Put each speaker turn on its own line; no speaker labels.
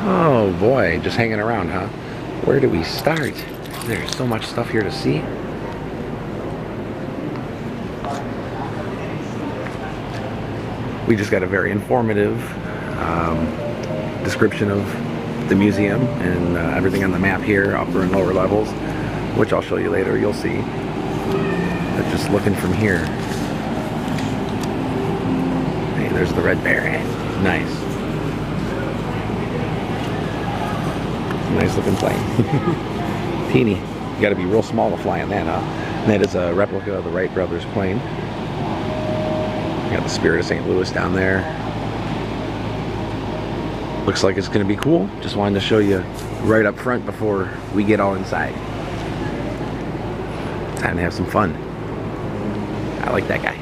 Oh boy, just hanging around, huh? Where do we start? There's so much stuff here to see. We just got a very informative description of the museum and everything on the map here, upper and lower levels, which I'll show you later, you'll see. But just looking from here. Hey, there's the red bear. Nice. Nice looking plane. Teeny. You gotta be real small to fly in that, huh? And that is a replica of the Wright brothers plane. Got the Spirit of St. Louis down there. Looks like it's gonna be cool. Just wanted to show you right up front before we get all inside. Time to have some fun. I like that guy.